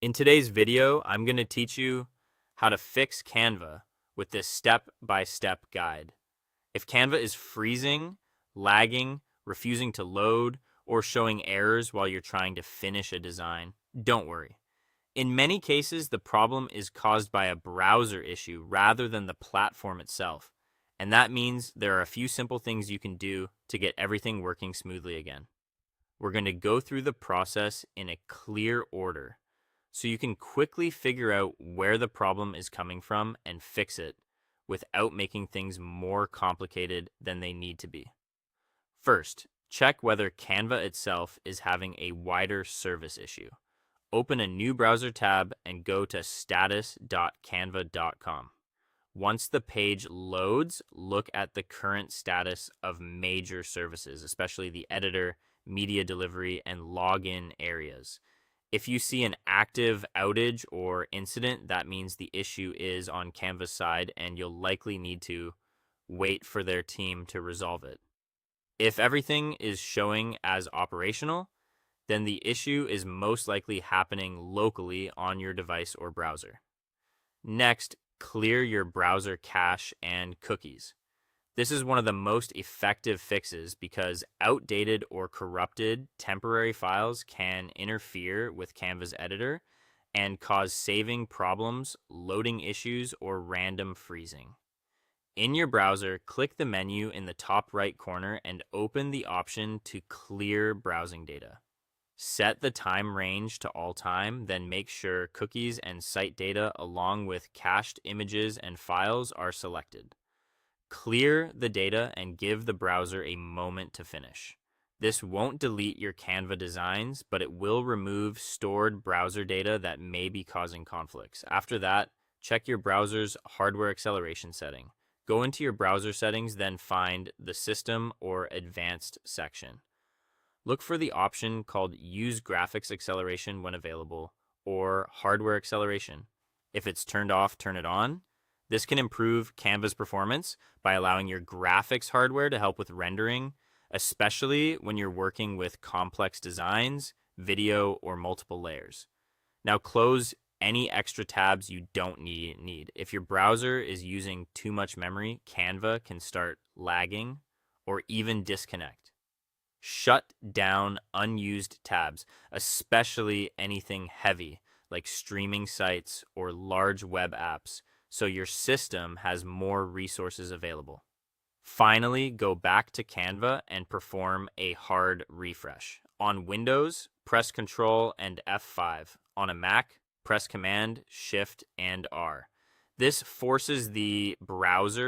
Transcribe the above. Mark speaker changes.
Speaker 1: In today's video, I'm going to teach you how to fix Canva with this step-by-step guide. If Canva is freezing, lagging, refusing to load, or showing errors while you're trying to finish a design, don't worry. In many cases, the problem is caused by a browser issue rather than the platform itself. And that means there are a few simple things you can do to get everything working smoothly again. We're going to go through the process in a clear order so you can quickly figure out where the problem is coming from and fix it without making things more complicated than they need to be. First, check whether Canva itself is having a wider service issue. Open a new browser tab and go to status.canva.com. Once the page loads, look at the current status of major services, especially the editor, media delivery, and login areas. If you see an active outage or incident, that means the issue is on Canva's side and you'll likely need to wait for their team to resolve it. If everything is showing as operational, then the issue is most likely happening locally on your device or browser. Next, clear your browser cache and cookies. This is one of the most effective fixes because outdated or corrupted temporary files can interfere with Canva's editor and cause saving problems, loading issues, or random freezing. In your browser, click the menu in the top right corner and open the option to clear browsing data. Set the time range to all time, then make sure cookies and site data along with cached images and files are selected. Clear the data and give the browser a moment to finish. This won't delete your Canva designs, but it will remove stored browser data that may be causing conflicts. After that, check your browser's hardware acceleration setting. Go into your browser settings, then find the System or Advanced section. Look for the option called Use Graphics Acceleration when available, or Hardware Acceleration. If it's turned off, turn it on. This can improve Canva's performance by allowing your graphics hardware to help with rendering, especially when you're working with complex designs, video, or multiple layers. Now close any extra tabs you don't need. If your browser is using too much memory, Canva can start lagging or even disconnect. Shut down unused tabs, especially anything heavy like streaming sites or large web apps, so your system has more resources available. Finally, go back to Canva and perform a hard refresh. On Windows, press Ctrl and F5. On a Mac, press Command, Shift, and R. This forces the browser